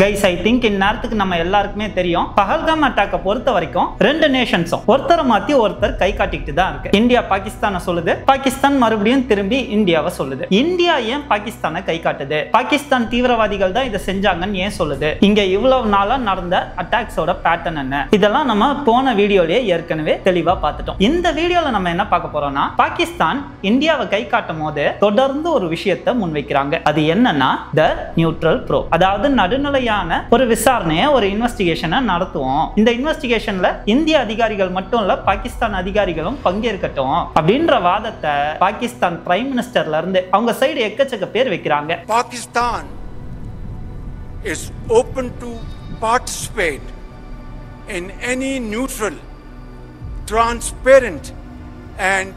Guys, I think இந்நேரத்துக்கு நம்ம எல்லாருக்குமே தெரியும், பஹல்காம் அட்டாக்கை பொறுத்த வரைக்கும் ரெண்டு நேஷன்ஸும் ஒருத்தரை மாத்தி ஒருத்தர் கை காட்டிக்கிட்டு தான் இருக்கு. இந்தியா பாகிஸ்தானை சொல்லுது, பாகிஸ்தான் மறுபடியும் திரும்பி இந்தியாவை சொல்லுது. இந்தியா ஏன் பாகிஸ்தானை கை காட்டுது? பாகிஸ்தான் தீவிரவாதிகள் தான் இதை செஞ்சாங்கன்னு ஏன் சொல்லுது? இங்க இவ்வளவு நாளா நடந்த அட்டாக்ஸோட பேட்டர்ன் என்ன? இதெல்லாம் நம்ம போன வீடியோலயே ஏற்கனவே தெளிவா பார்த்துட்டோம். இந்த வீடியோல நம்ம என்ன பார்க்க போறோம்னா, பாகிஸ்தான் இந்தியாவை கை காட்டும் போது தொடர்ந்து ஒரு விஷயத்தை முன்வைக்கிறாங்க. அது என்னன்னா த நியூட்ரல் ப்ரோப். அதாவது நடுநிலையான ஒரு விசாரணையை, ஒரு இன்வெஸ்டிகேஷனை நடத்துவோம். இந்த இன்வெஸ்டிகேஷன்ல இந்திய அதிகாரிகள் மட்டும் இல்ல, பாகிஸ்தான் அதிகாரிகளும் பங்கேற்கட்டும் அப்படின்ற வாதத்தை பாகிஸ்தான் பிரைம் மினிஸ்டர்ல இருந்து அவங்க சைடு எக்கச்சக்க பேர் வைக்கிறாங்க. Pakistan is open to participate in any neutral, transparent and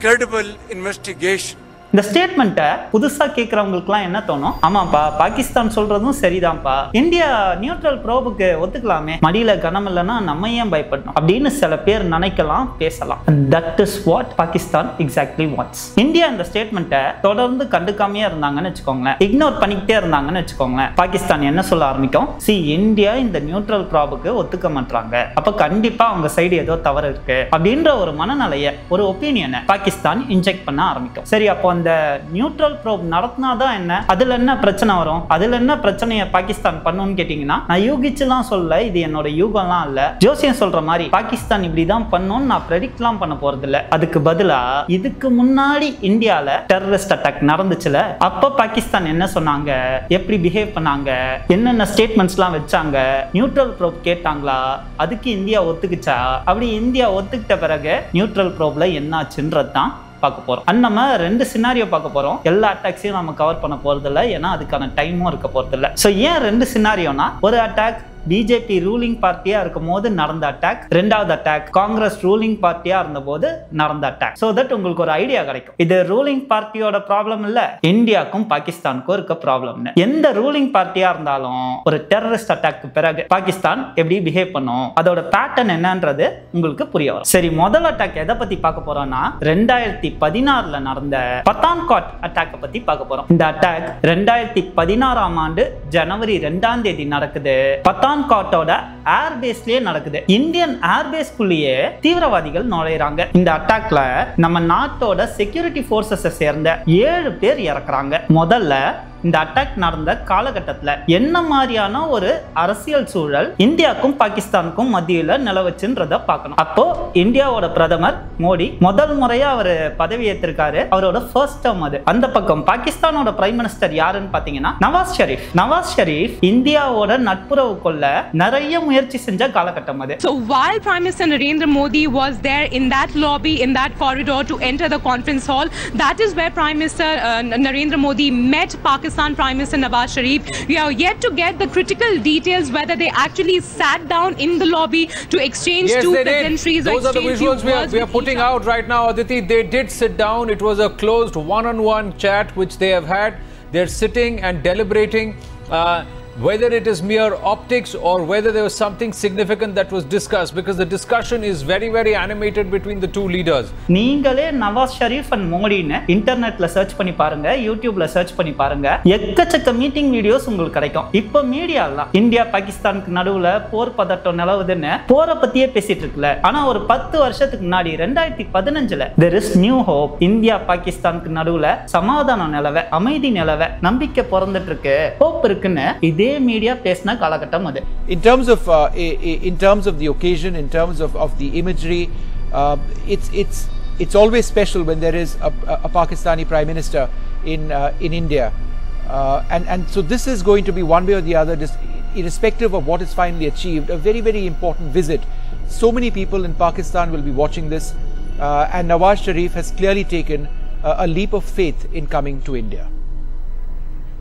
credible investigation. இந்த ஸ்டேட்மெண்ட்டை புதுசா கேட்கறவங்களுக்குலாம் என்ன தோணும்? ஆமாப்பா, பாகிஸ்தான் சொல்றதும் சரிதான்ப்பா, இந்தியா நியூட்ரல் ப்ரோபுக்கு ஒத்துக்கலாமே, மடியில கனம் இல்லைன்னா நம்ம ஏன் பயப்படணும் அப்படின்னு சில பேர் நினைக்கலாம், பேசலாம். That is what Pakistan exactly wants. India இந்த ஸ்டேட்மெண்ட்டை தொடர்ந்து கண்டுக்காமையே இருந்தாங்கன்னு வச்சுக்கோங்களேன், இக்னோர் பண்ணிக்கிட்டே இருந்தாங்கன்னு வச்சுக்கோங்களேன், பாகிஸ்தான் என்ன சொல்ல ஆரம்பிக்கும்? இந்தியா இந்த நியூட்ரல் ப்ரோபுக்கு ஒத்துக்க மாட்டாங்க, அப்ப கண்டிப்பா அவங்க சைடு ஏதோ தவறு இருக்கு அப்படின்ற ஒரு மனநிலையை, ஒரு ஒப்பீனியனை பாகிஸ்தான் இன்ஜெக்ட் பண்ண ஆரம்பிக்கும். சரி, அப்போ அந்த நியூட்ரல் ப்ரோப் நடத்தினாதான் என்ன, அதுல என்ன பிரச்சனை வரும், அதுல என்ன பிரச்சனையை பாகிஸ்தான் பண்ணுன்னு கேட்டீங்கன்னா, நான் யூகிச்சுலாம் சொல்ல, இது என்னோட யூகம்லாம் இல்ல, ஜோசியம் சொல்ற மாதிரி பாகிஸ்தான் இப்படிதான் பண்ணும் நான் ப்ரெடிக்ட்லாம் பண்ண போறது இல்ல. அதுக்கு பதிலா இதுக்கு முன்னாடி இந்தியால டெரரிஸ்ட் அட்டாக் நடந்துச்சுல, அப்ப பாகிஸ்தான் என்ன சொன்னாங்க, எப்படி பிஹேவ் பண்ணாங்க, என்னென்ன ஸ்டேட்மெண்ட்ஸ்லாம் வச்சாங்க, நியூட்ரல் ப்ரோப் கேட்டாங்களா, அதுக்கு இந்தியா ஒத்துக்குச்சா, அப்படி இந்தியா ஒத்துக்கிட்ட பிறகு நியூட்ரல் ப்ரோப்ல என்னாச்சுன்றது தான் பார்க்க போறோம். நம்ம ரெண்டு சினாரியோ பார்க்க போறோம். எல்லா அட்டாக்ஸையும் நம்ம கவர் பண்ண போறது இல்லை, ஏன்னா அதுக்கான டைமும் இருக்க போறது இல்லை. ஸோ ஏன் ரெண்டு சினாரியோனா, ஒரு அட்டாக் பிஜேபி ரூலிங் பார்ட்டியா இருக்கும் போது நடந்த அட்டாக், ரெண்டாவது அட்டாக் காங்கிரஸ் ரூலிங் பார்ட்டியா இருந்த போது நடந்த அட்டாக். சோ தட் உங்களுக்கு ஒரு ஐடியா கிடைக்கும், இது ரூலிங் பார்ட்டியோட ப்ராப்ளம் இல்ல, இந்தியாவுக்கும் பாகிஸ்தானுக்கும் இருக்க ப்ராப்ளம். எந்த ரூலிங் பார்ட்டியா இருந்தாலும் ஒரு டெரரிஸ்ட் அட்டாக்கு பிறகு பாகிஸ்தான் எப்படி பிஹேவ் பண்ணும், அதோட பேட்டர்ன் என்னன்றது உங்களுக்கு புரிய வரும். சரி, முதல் அட்டாக் எதை பத்தி பார்க்க போறோம்னா, 2016 நடந்த பத்தான்கோட் அட்டாக் பத்தி பார்க்க போறோம். இந்த அட்டாக் 2016 ஆண்டு ஜனவரி 2 நடக்குது. பத்தான்கோட்டோட ஏர்பேஸ்லயே நடக்குது. இந்தியன் ஏர்பேஸ்குள்ளேயே தீவிரவாதிகள் நுழையறாங்க. இந்த அட்டாக்ல நம்ம நாட்டோட செக்யூரிட்டி போர்சஸ் சேர்ந்த 7 பேர் இறக்குறாங்க. முதல்ல இந்த அட்டாக் நடந்த காலகட்டத்தில் என்ன மாதிரியான ஒரு அரசியல் சூழல் இந்தியாவுக்கும் பாகிஸ்தானுக்கும் மத்தியில் நிலவச்சுன்றத பார்க்கணும். அப்போ இந்தியாவோட பிரதமர் மோடி முதல் முறையா அவர் பதவி ஏற்றிருக்காரு, அவரோட ஃபர்ஸ்ட் டர்ம் அது. அந்த பக்கம் பாகிஸ்தானோட பிரைம் மினிஸ்டர் யாருன்னு பாத்தீங்கன்னா நவாஸ் ஷெரீப். நவாஸ் ஷெரீப் இந்தியாவோட நட்புறவு கொள்ள நிறைய முயற்சி செஞ்ச காலகட்டம் அது. So while Prime Minister Narendra Modi was there in that lobby, in that corridor to enter the conference hall, that is where Prime Minister Narendra Modi met Pakistan Prime Minister Nawaz Sharif. We are yet to get the critical details whether they actually sat down in the lobby to exchange two pleasantries. Those are the visuals we are putting out right now, Aditi. They did sit down. It was a closed one-on-one chat which they have had. They're sitting and deliberating whether it is mere optics or whether there was something significant that was discussed, because the discussion is very, very animated between the two leaders. நீங்களே Nawaz Sharif and மோடின்னு இன்டர்நெட்ல search பண்ணி பாருங்க, யூடியூப்ல search பண்ணி பாருங்க, எக்கச்சக்க meeting videos உங்களுக்கு கிடைக்கும். இப்போ மீடியாலாம் இந்தியா பாகிஸ்தானுக்கு நடுவுல போர் பதட்டம் நிலவுதுன்னு போரை பத்தியே பேசிட்டு இருக்குல்ல. ஆனா ஒரு 10 வருஷத்துக்கு முன்னாடி 2015 there is new hope, India பாகிஸ்தானுக்கு நடுவுல சமாதானம் நிலவ, அமைதி நிலவ, நம்பிக்கை பிறந்துட்டு இருக்கு, ஹோப் இருக்குன்னு இதே மீடியா பேசின காலகட்டம் அது. In terms of the occasion, in terms of the imagery, it's always special when there is a Pakistani Prime Minister in India, and so this is going to be one way or the other, irrespective of what is finally achieved, a very, very important visit. So many people in Pakistan will be watching this, and Nawaz Sharif has clearly taken a leap of faith in coming to India.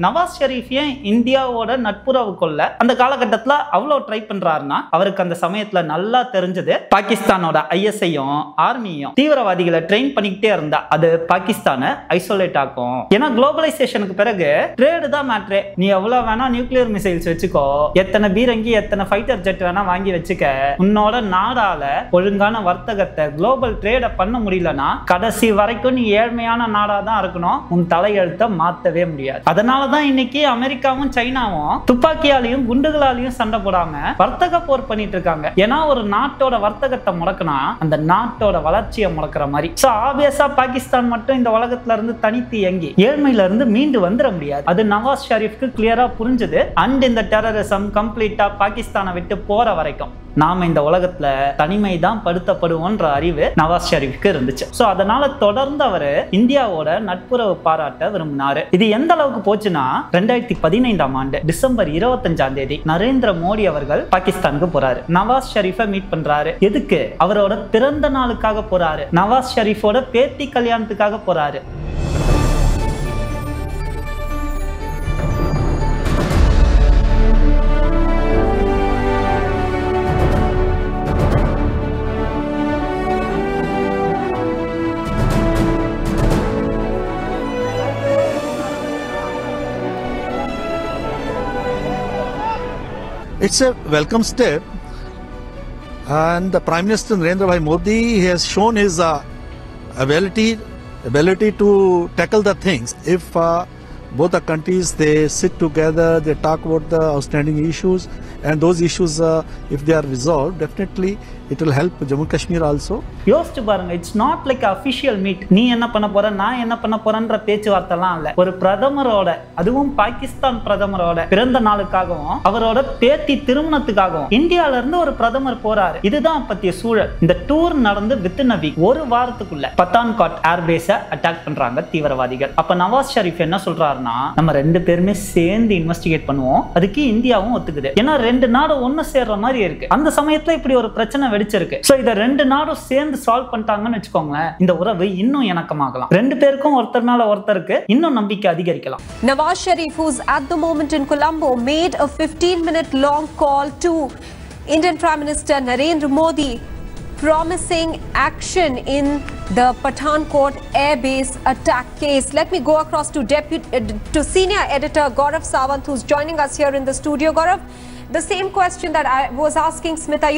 Nawaz Sharif ஏன் இந்தியாவோட நட்புறவு கொள்ள அந்த காலகட்டத்தில் அவ்வளவு try பண்றாருன்னா, அவருக்கு அந்த சமயத்துல நல்லா தெரிஞ்சது பாகிஸ்தானோட ஐஎஸ்ஐயும் ஆர்மியும் தீவிரவாதிகளை ட்ரெயின் பண்ணிக்கிட்டே இருந்தா அது பாகிஸ்தானை ஐசோலேட் ஆகும். ஏன்னா குளோபலைசேஷனுக்கு பிறகு ட்ரேடு தான் மேட்ரே. நீ எவ்வளவு வேணா நியூக்ளியர் மிசைல்ஸ் வச்சுக்கோ, எத்தனை பீரங்கி எத்தனை ஃபைட்டர் ஜெட் வேணா வாங்கி வச்சுக்க, உன்னோட நாடால ஒழுங்கான வர்த்தகத்தை குளோபல் ட்ரேட பண்ண முடியலன்னா கடைசி வரைக்கும் நீ ஏழ்மையான நாடா தான் இருக்கணும், உன் தலையெழுத்தை மாத்தவே முடியாது. அதனால அதனாலதான் இன்னைக்கு அமெரிக்காவும் சைனாவும் துப்பாக்கியாலையும் குண்டுகளாலையும் சண்டை போடாம வர்த்தக போர் பண்ணிட்டு இருக்காங்க. ஏன்னா ஒரு நாட்டோட வர்த்தகத்தை முடக்கினா அந்த நாட்டோட வளர்ச்சியை முடக்கிற மாதிரி. சோ ஆப்வியஸா பாகிஸ்தான் மட்டும் இந்த உலகத்துல இருந்து தனித்து இயங்கி ஏழ்மையில இருந்து மீண்டு வந்துட முடியாது. அது நவாஸ் ஷெரீஃப்க்கு கிளியரா புரிஞ்சது. அண்ட் இந்த டெரரிசம் கம்ப்ளீட்டா பாகிஸ்தானை விட்டு போற வரைக்கும் நாம இந்த உலகத்துல தனிமை தான் படுத்தப்படுவோன்ற அறிவு நவாஸ் ஷெரீஃப்க்கு இருந்துச்சு. சோ அதனால தொடர்ந்து அவரு இந்தியாவோட நட்புறவு பாராட்ட விரும்பினாரு. இது எந்த அளவுக்கு போச்சுன்னா 2015ஆம் ஆண்டு டிசம்பர் 25ஆம் தேதி நரேந்திர மோடி அவர்கள் பாகிஸ்தானுக்கு போறாரு. நவாஸ் ஷெரீஃபை மீட் பண்றாரு. எதுக்கு? அவரோட பிறந்த நாளுக்காக போறாரு. நவாஸ் ஷெரீஃபோட பேத்தி கல்யாணத்துக்காக போறாரு. It's a welcome step, and the Prime Minister Narendra Bhai Modi has shown his ability to tackle the things. If both the countries they sit together, they talk about the outstanding issues, and those issues if they are resolved, definitely it will help Jammu Kashmir also. யோசிச்சு பாருங்க, it's not like official meet. நீ என்ன பண்ண போற, நான் என்ன பண்ண போறேன்ற பேச்சுவார்த்தைலாம் இல்ல. ஒரு பிரதமரோட, அதுவும் பாகிஸ்தான் பிரதமரோட பிறந்த நாளுக்காகவும் அவரோட பேத்தி திருமணத்துக்காகவும் இந்தியால இருந்து ஒரு பிரதமர் போறாரு. இதுதான் பத்திய சூழல். இந்த டூர் நடந்து வித்தின் a week, ஒரு வாரத்துக்குள்ள பத்தான்கோட் ஏர்பேஸ அட்டாக் பண்றாங்க தீவிரவாதிகள். அப்ப நவாஸ் ஷெரீஃப் என்ன சொல்றாருன்னா, நம்ம ரெண்டு பேருமே சேர்ந்து இன்வெஸ்டிகேட் பண்ணுவோம். அதுக்கு இந்தியாவும் ஒத்துக்குது. ஏன்னா ரெண்டு நாடு ஒன்னு சேர்ற மாதிரி இருக்கு. அந்த சமயத்துல இப்படி ஒரு பிரச்சனை வெடிச்சிருக்கு. சோ இத ரெண்டு நாடும் சேர்ந்து சால்வ் பண்ணிட்டாங்கன்னு வெச்சுக்கோங்களேன், இந்த உறவு இன்னும் இணக்கமாகலாம். ரெண்டு பேருக்கும் ஒருத்தர் மேல ஒருத்தருக்கு இன்னும் நம்பிக்கை அதிகரிக்கலாம். Nawaz Sharif, who's at the moment in Colombo, made a 15-minute long call to Indian Prime Minister Narendra Modi, promising action in the Pathankot Air Base attack case. Let me go across to senior editor Gaurav Sawant, who's joining us here in the studio. Gaurav, the same question that I was asking Smita,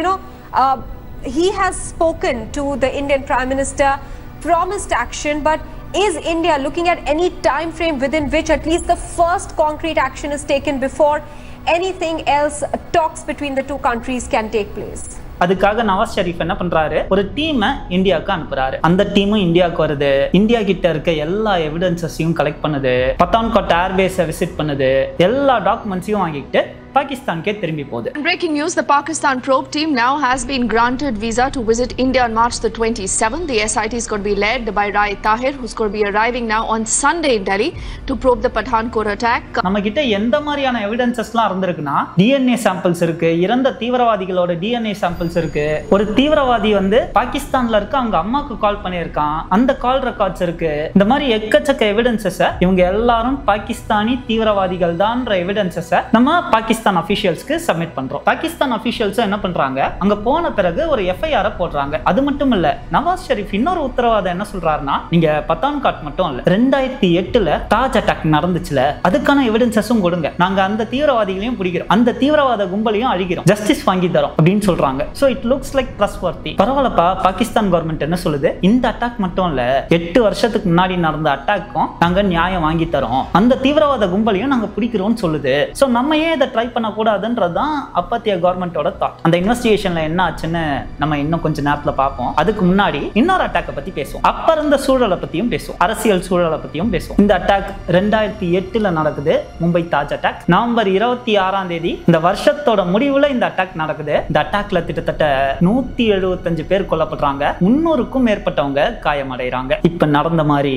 he has spoken to the Indian Prime Minister, promised action, but is India looking at any time frame within which at least the first concrete action is taken before anything else, talks between the two countries can take place? அதுக்காக நவாஸ் ஷெரீஃப் என்ன பண்றாரு, ஒரு டீமை இந்தியாவுக்கு அனுப்புறாரு. அந்த டீமும் இந்தியாவுக்கு வருது. இந்தியா கிட்ட இருக்க எல்லா எவிடன்சஸையும் கலெக்ட் பண்ணுது. பத்தான்கோட் ஏர்பேஸை விசிட் பண்ணுது. எல்லா டாக்குமெண்ட்ஸையும் வாங்கிட்டு பாகிஸ்தானுக்கே திரும்பி போகுது. Breaking news, the Pakistan probe team now has been granted visa to visit India on March the 27th. The SIT is going to be led by Rai Tahir, who's going to be arriving now on Sunday in Delhi to probe the Pathankot attack. நம்ம கிட்ட எந்த மாதிரியான எவிடன்சஸ்லாம் இருந்திருக்குன்னா, DNA samples இருக்கு, இறந்த தீவிரவாதிகளோட DNA samples இருக்கு. ஒரு தீவிரவாதி வந்து பாகிஸ்தான்ல இருக்க அவங்க அம்மாக்கு கால் பண்ணியிருக்கான், அந்த கால் ரெக்கார்ட்ஸ் இருக்கு. இந்த மாதிரி எக்கச்சக்க எவிடன்சஸை இவங்க எல்லாரும் பாகிஸ்தானி தீவிரவாதிகள் தான்ற எவிடன்சஸை நம்ம பாகிஸ்தான் அபிஷியல்ஸ்க்கு சப்மிட் பண்றோம். பாகிஸ்தான் அபிஷியல்ஸ் என்ன பண்றாங்க, அங்க போன பிறகு ஒரு எஃப்ஐஆர் போடுறாங்க. அது மட்டும் இல்ல, நவாஸ் ஷெரீஃப் இன்னொரு உத்தரவாதம் என்ன சொல்றாருன்னா, நீங்க பத்தான்காட் மட்டும் இல்ல, 2008ல தாஜ் அட்டாக் நடந்துச்சுல, அதுக்கான எவிடன்சஸும் கொடுங்க. நாங்க அந்த தீவிரவாதிகளையும் பிடிக்கிறோம், அந்த தீவிரவாத கும்பலையும் அழிக்கிறோம், ஜஸ்டிஸ் வாங்கி தரோம் அப்படின்னு சொல்றாங்க. So it looks like trustworthy. பரவாயில்லப்பா, பாகிஸ்தான் கவர்மெண்ட் என்ன சொல்லுது, இந்த அட்டாக் மட்டும் இல்ல, 8 வருஷத்துக்கு முன்னாடி நடந்த அட்டாக்கும் நாங்க நியாயம் வாங்கி தரோம், அந்த தீவிரவாத கும்பலையும் நாங்க பிடிக்கிறோம்னு சொல்லுது. சோ நம்ம ஏன் இதை ட்ரை பண்ணக்கூடாதுன்றதுதான் அப்பத்திய கவர்மெண்டோட தாட். அந்த இன்வெஸ்டிகேஷன்ல என்ன ஆச்சுன்னு நம்ம இன்னும் கொஞ்ச நேரத்துல பார்ப்போம். அதுக்கு முன்னாடி இன்னொரு அட்டாக்கை பத்தி பேசுவோம். அப்ப இருந்த சூழலை பத்தியும் பேசுவோம், அரசியல் சூழலை பத்தியும் பேசுவோம். இந்த அட்டாக் 2008ல நடக்குது, மும்பை தாஜ் அட்டாக். நவம்பர் 26ஆம் தேதி இந்த வருஷத்தோட முடிவுல இந்த அட்டாக் நடக்குது. இந்த அட்டாக்ல கிட்டத்தட்ட 175 பேர் கொல்லப்படுறாங்க, 300க்கும் மேற்பட்டவங்க காயமடைறாங்க. இப்ப நடந்த மாதிரி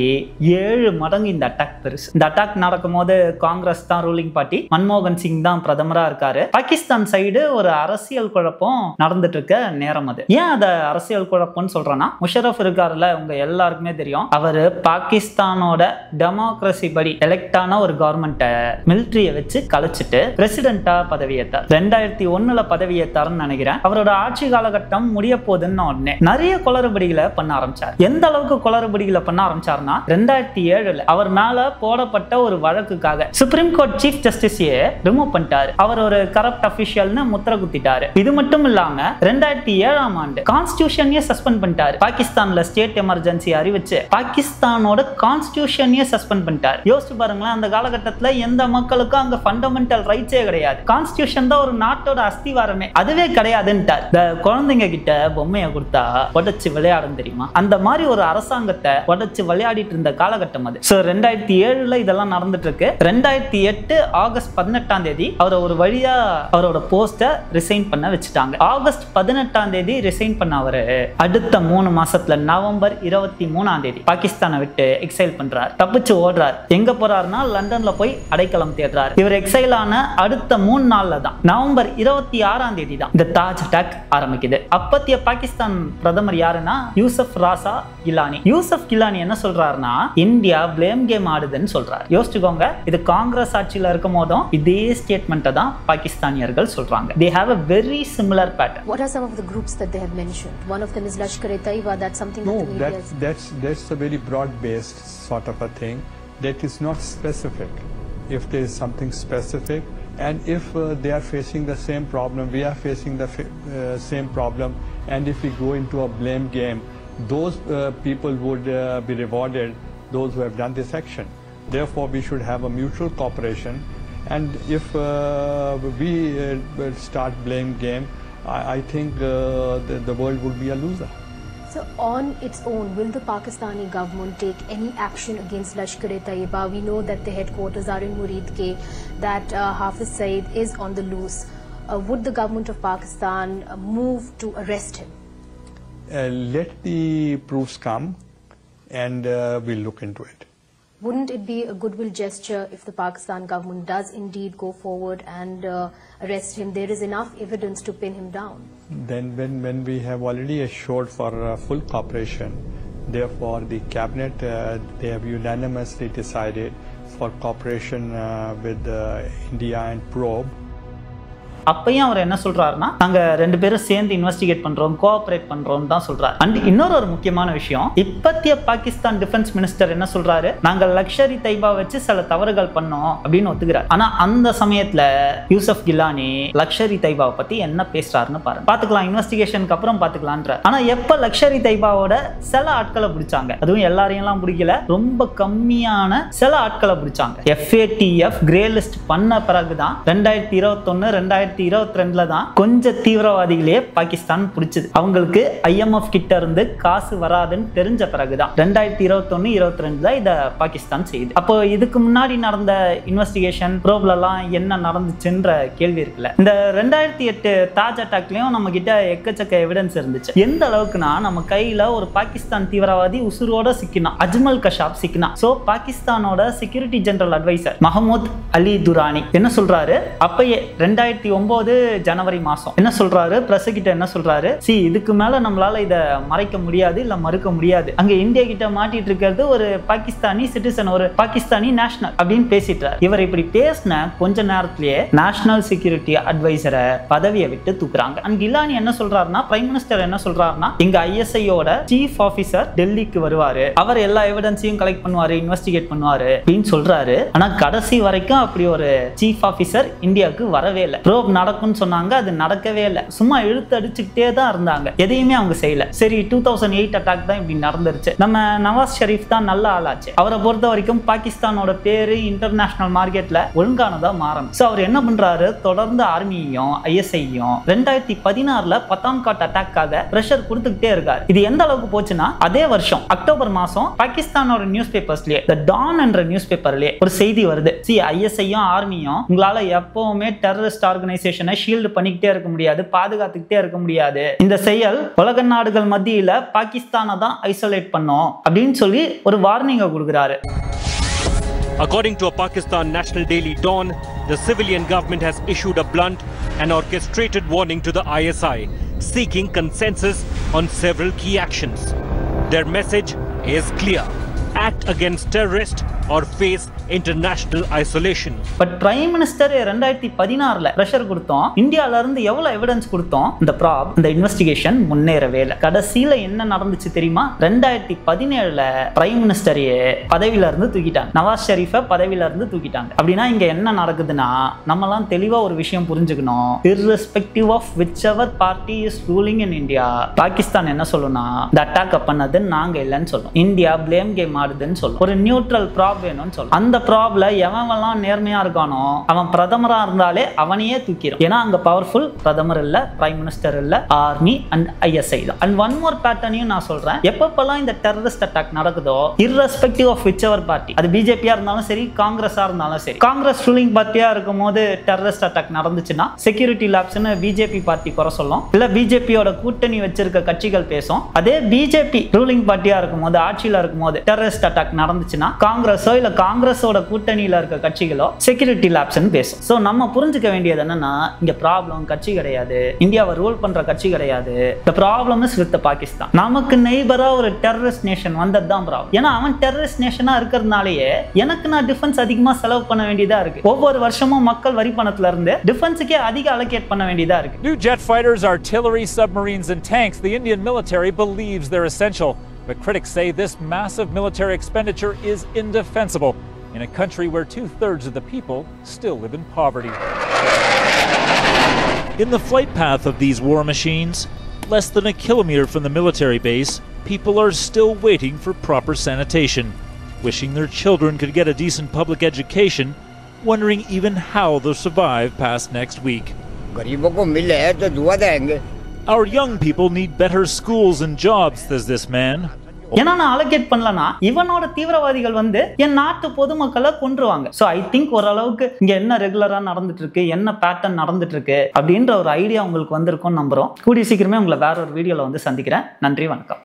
7 மடங்கு இந்த அட்டாக் பெருசு. இந்த அட்டாக் நடக்கும் போது காங்கிரஸ் தான் ரூலிங் பார்ட்டி, மன்மோகன் சிங் தான் பிரதமரா இருக்காரு. பாகிஸ்தான் சைடு ஒரு அரசியல் குழப்பம் நடந்துட்டு இருக்க நேரம் அது. ஏன் அத அரசியல் குழப்பம்னு சொல்றேன்னா, முஷரஃப் இருக்காருல்ல, உங்க எல்லாருக்குமே தெரியும், அவரு பாகிஸ்தானோட டெமோக்ரஸி படி எலெக்ட் ஆன ஒரு கவர்மெண்ட்டை மிலிட்டரிய வச்சு கலைச்சிட்டு பிரசிடென்டா பதவியேற்றார். 2001ல பதவியேற்றாருன்னு நினைக்கிறேன். அவரோட ஆட்சி காலகட்டம் முடிய போகுதுன்னு உடனே நிறைய குளறுபடிகளை பண்ண ஆரம்பிச்சார். எந்த அளவுக்கு குளறுபடிகளை பண்ண ஆரம்பிச்சாருன்னா, 2007ல அவர் மேல போடப்பட்ட ஒரு வழக்குக்காக சுப்ரீம் கோர்ட் சீஃப் ஜஸ்டிஸையே ரிமூவ் பண்ணிட்டாரு. அவர் ஒரு கரப்ட் அபிஷியல்னு முத்திர குத்திட்டாரு. இது மட்டும் இல்லாம 2007ஆம் ஆண்டு கான்ஸ்டிடியூஷனையே சஸ்பெண்ட் பண்ணிட்டாரு. பாகிஸ்தான்ல ஸ்டேட் எமர்ஜென்சி அறிவிச்சு பாகிஸ்தானோட கான்ஸ்டிடியூஷனையே சஸ்பெண்ட் பண்ணிட்டாரு. யோசிச்சு பாருங்களேன், அந்த காலகட்டத்துல எந்த மக்களுக்கும் அங்க ஃபண்டமெண்டல் ரைட்ஸே கிடையாது. கான்ஸ்டிடியூஷன் தான் ஒரு நாட்டோட அஸ்திவாரமே, அதுவே கிடையாதுன்ட்டார். இந்த குழந்தைங்க கிட்ட பொம்மையை கொடுத்தா உடைச்சு விளையாடும் தெரியுமா, அந்த மாதிரி ஒரு அரசாங்கத்தை உடைச்சு விளையாடிட்டு இருந்த காலகட்டம் அது. 2007ல இதெல்லாம் நடந்துட்டு இருக்கு. 2008 ஆகஸ்ட் 18ஆம் தேதி அவரை ஒரு வழியா அவரோட போஸ்ட ரிசைன் பண்ண வச்சுட்டாங்க. ஆகஸ்ட் 18ஆம் தேதி ரிசைன் பண்ண அவரு அடுத்த 3 மாசத்துல நவம்பர் 23ஆம் தேதி பாகிஸ்தானை விட்டு எக்ஸைல் பண்றாரு. தப்பிச்சு ஓடுறாரு. எங்க போறாருன்னா லண்டன்ல போய் அடைக்கலம் தேடுறாரு. இவர் எக்ஸைல் ஆன அடுத்த 3 நாள்ல தான் நவம்பர் 26ஆம் தேதி தான் இந்த தாஜ் அட்டாக் ஆரம்பிக்குது. அப்பத்திய பாகிஸ்தான் பிரதமர் யாருன்னா யூசப் ராசா கிலானி. யூசப் கிலானி என்ன சொல்றாருன்னா இந்தியா பிளேம் கேம் ஆடுதுன்னு சொல்றாரு. யோசிச்சுக்கோங்க, இது காங்கிரஸ் ஆட்சியில இருக்கும் போதும் இதே ஸ்டேட்மெண்ட் தான் பாகிஸ்தானியர்கள் சொல்றாங்க. They have a very similar pattern. What are some of the groups that they have mentioned? One of them is Lashkar-e-Taiba. That's something that the media is... that's a very broad-based sort of a thing. That is not specific. If there is something specific, and if they are facing the same problem, we are facing the same problem, and if we go into a blame game, those people would be rewarded, those who have done this action. Therefore, we should have a mutual cooperation, and if we start blame game, I think the world would be a loser. So on its own, will the Pakistani government take any action against Lashkar-e-Taiba? We know that the headquarters are in Muridke, that Hafiz Saeed is on the loose. Would the government of Pakistan move to arrest him? Let the proofs come, and we'll look into it. Wouldn't it be a goodwill gesture if the Pakistan government does indeed go forward and arrest him? There is enough evidence to pin him down. Then when we have already assured for full cooperation, therefore the cabinet, they have unanimously decided for cooperation with India and probe. அப்பயும் அவர் என்ன சொல்றாருன்னா நாங்க 2 பேரும் சேர்ந்து investigate பண்றோம், cooperate பண்றோம் தான் சொல்றாரு. அண்ட் இன்னொரு முக்கியமான விஷயம், இப்பத்திய பாகிஸ்தான் டிஃபென்ஸ் மினிஸ்டர் என்ன சொல்றாரு, நாங்க லஷ்கர்-இ தைபா வச்சு சில தவறுகள் பண்ணோம் அப்படின்னு ஒத்துக்கிறார். ஆனா அந்த சமயத்துல யூசப் கிலானி லஷ்கர்-இ தைபாவை பத்தி என்ன பேசுறாருன்னு பாருங்க. பாத்துக்கலாம், இன்வெஸ்டிகேஷனுக்கு அப்புறம் பாத்துக்கலான்ற. ஆனா எப்ப லஷ்கர்-இ தைபாவோட சில ஆட்களை பிடிச்சாங்க, அதுவும் எல்லாரையும் எல்லாம் பிடிக்கல, ரொம்ப கம்மியான சில ஆட்களை பிடிச்சாங்க. FATF கிரே லிஸ்ட் பண்ண பிறகுதான் 2021 2022ல தான் கொஞ்சம் தீவிரவாதிகளே பாகிஸ்தான் பிடிச்சது. அவங்களுக்கு IMF கிட்ட இருந்து காசு வராதுன்னு தெரிஞ்ச பிறகுதான் 2021-22ல இத பாகிஸ்தான் செய்யுது. அப்போ இதுக்கு முன்னாடி நடந்த இன்வெஸ்டிகேஷன் ப்ரோப்லாம் என்ன நடந்துச்சுன்ற கேள்வி இருக்குல்ல. இந்த 2008 தாஜ் அட்டாக்லயும் நம்ம கிட்ட எக்கச்சக்க எவிடன்ஸ் இருந்துச்சு. எந்த அளவுக்குனா நம்ம கையில ஒரு பாகிஸ்தான் தீவிரவாதி உசுரோட சிக்கினா, அஜ்மல் கஷாப் சிக்கினா. சோ பாகிஸ்தானோட security general adviser Mahmud Ali Durrani என்ன சொல்றாரு, அப்பயே 2009 ஜனவரி மாசம் என்ன சொல்றாரு, பிரஸ் கிட்ட என்ன சொல்றாரு, இதுக்கு மேல நம்மளால இத மறைக்க முடியாது, இல்ல மறுக்க முடியாது. அங்க இந்தியா கிட்ட மாட்டிட்டு இருக்கிறது ஒரு பாகிஸ்தானி சிட்டிசன், ஒரு பாகிஸ்தானி நேஷனல் அப்படின்னு பேசிட்டார். இவர் இப்படி பேசின கொஞ்ச நேரத்திலேயே நேஷனல் செக்யூரிட்டி அட்வைசரை பதவியை விட்டு தூக்குறாங்க. அண்ட் கிலானி என்ன சொல்றாருன்னா, பிரைம் மினிஸ்டர் என்ன சொல்றாருன்னா, எங்க ISIயோட சீஃப் ஆபீசர் டெல்லிக்கு வருவாரு, அவர் எல்லா எவிடன்ஸையும் கலெக்ட் பண்ணுவாரு, இன்வெஸ்டிகேட் பண்ணுவாரு அப்படின்னு சொல்றாரு. ஆனா கடைசி வரைக்கும் அப்படி ஒரு சீஃப் ஆபீசர் இந்தியாவுக்கு வரவே இல்லை. ப்ரோப் நடக்கும்னு சொன்னாங்க, அது நடக்கவே இல்லை. சும்மா இழுத்து அடிச்சுக்கிட்டே தான் இருந்தாங்க, எதையுமே அவங்க செய்யல. சரி, 2008 அட்டாக் தான் இப்படி நடந்துருச்சு. நம்ம நவாஸ் ஷெரீப் தான் நல்ல ஆளாச்சு. அவரை பொறுத்த வரைக்கும் பாகிஸ்தானோட பேரு இன்டர்நேஷனல் மார்க்கெட்ல ஒழுங்கானதா மாறணும். சோ அவர் என்ன பண்றாரு, தொடர்ந்து ஆர்மியையும் ISIயையும் 2016ல பத்தான்காட் அட்டாக்காக பிரஷர் கொடுத்துக்கிட்டே இருக்காரு. இது எந்த அளவுக்கு போச்சுன்னா, அதே வருஷம் அக்டோபர் மாசம் பாகிஸ்தானோட நியூஸ் பேப்பர்ஸ்லயே, தி டான் என்ற நியூஸ் பேப்பர்லயே ஒரு செய்தி வருது. ISIயும் ஆர்மியும் உங்களால எப்பவுமே டெரரிஸ்ட் ஆர்கனைசேஷனை ஷீல்டு பண்ணிக்கிட்டே இருக்க முடியாது, பாதுகாத்துக்கிட்டே இருக்க முடியாது. இந்த செயல் உலக நாடுகள் மத்தியில பாகிஸ்தானை தான் ஐசோலேட் பண்ணும் அப்படின்னு சொல்லி ஒரு வார்னிங்கை கொடுக்கிறாரு. According to a Pakistan national daily Dawn, the civilian government has issued a blunt and orchestrated warning to the ISI, seeking consensus on several key actions. Their message is clear: act against terrorists or face international isolation. But prime minister 2016ல pressure கொடுத்தோம், இந்தியால இருந்து எவ்வளவு evidence கொடுத்தோம், இந்த investigation முன்னேறவே இல்லை. கடைசியில என்ன நடந்துச்சு தெரியுமா? 2017ல பிரைம் மினிஸ்டரையே பதவியில இருந்து தூக்கிட்டாங்க, நவாஸ் ஷெரீஃபை பதவியில இருந்து தூக்கிட்டாங்க. அப்படின்னா இங்க என்ன நடக்குதுன்னா, நம்மலாம் தெளிவா ஒரு விஷயம் புரிஞ்சுக்கணும். irrespective of whichever party is ruling in India, Pakistan என்ன சொல்லுனா, இந்த அட்டாக் பண்ணது நாங்க இல்லைன்னு சொல்லும், இந்தியா பிளேம் கேம் ஆடுதுன்னு சொல்லும், ஒரு நியூட்ரல் ப்ராப் வேணும்னு சொல்லும். அந்த ப்ராப்ல எவன்லாம் நேர்மையா இருக்கானோ அவன் பிரதமரா இருந்தாலே அவனையே தூக்கிடும். ஏன்னா அங்க பவர்ஃபுல் பிரதமர் இல்ல, பிரைம் மினிஸ்டர் இல்ல, ஆர்மி அண்ட் ISI தான். அண்ட் ஒன் மோர் பேட்டர்னையும் நான் சொல்றேன், எப்பப்பெல்லாம் இந்த டெரரிஸ்ட் அட்டாக் நடக்குதோ, irrespective of whichever party, அது பிஜேபியா இருந்தாலும் சரி, காங்கிரஸா இருந்தாலும் சரி, காங்கிரஸ் ரூலிங் பார்ட்டியா இருக்கும் போது டெரரிஸ்ட் அட்டாக் நடந்துச்சுன்னா செக்யூரிட்டி லேப்ஸ்னு பிஜேபி பார்ட்டி குறை சொல்லும், இல்ல பிஜேபியோட கூட்டணி வச்சிருக்க கட்சிகள் பேசும். அதே பிஜேபி ரூலிங் பார்ட்டியா இருக்கும் போது, ஆட்சியில இருக்கும் போது டெரரிஸ்ட் அட்டாக் நடந்துச்சுன்னா காங்கிரஸோ இல்ல காங்கிரஸோட கூட்டணியில இருக்க கட்சிகளோ செக்யூரிட்டி லேப்ஸ்னு பேசும். சோ நம்ம புரிஞ்சுக்க வேண்டியது என்னன்னா, இங்க ப்ராப்ளம் கட்சி கிடையாது, இந்தியாவை ரூல் பண்ற கட்சி கிடையாது. the problem is with Pakistan. நமக்கு நெய்பரா ஒரு டெரரிஸ்ட் நேஷன் வந்தது தான் ப்ராப்ளம். ஏன்னா அவன் டெரரிஸ்ட் நேஷனா இருக்கிறதுனாலயே எனக்கு நான் டிஃபென்ஸ் அதிகமா செலவு பண்ண வேண்டியதா இருக்கு. ஒவ்வொரு வருஷமும் மக்கள் வரி பணத்துல இருந்து டிஃபென்ஸுக்கே அதிக அலோகேட் பண்ண வேண்டியதா இருக்கு. New jet fighters, artillery, submarines and tanks the Indian military believes they're essential. But critics say this massive military expenditure is indefensible in a country where 2/3 of the people still live in poverty. In the flight path of these war machines, less than a kilometer from the military base, people are still waiting for proper sanitation, wishing their children could get a decent public education, wondering even how they'll survive past next week. Our young people need better schools and jobs, says this man. ஏன்னா நான் allocate பண்ணலனா இவனோட தீவிரவாதிகள் வந்து என் நாட்டு பொதுமக்களை கொன்றுவாங்க. So I think ஓரளவுக்கு இங்க என்ன ரெகுலரா நடந்துட்டு இருக்கு, என்ன பேட்டர்ன் நடந்துட்டு இருக்கு அப்படின்ற ஒரு ஐடியா உங்களுக்கு வந்திருக்கும்னு நம்புறோம். கூடிய சீக்கிரமே உங்களை வேற ஒரு வீடியோல வந்து சந்திக்கிறேன். நன்றி, வணக்கம்.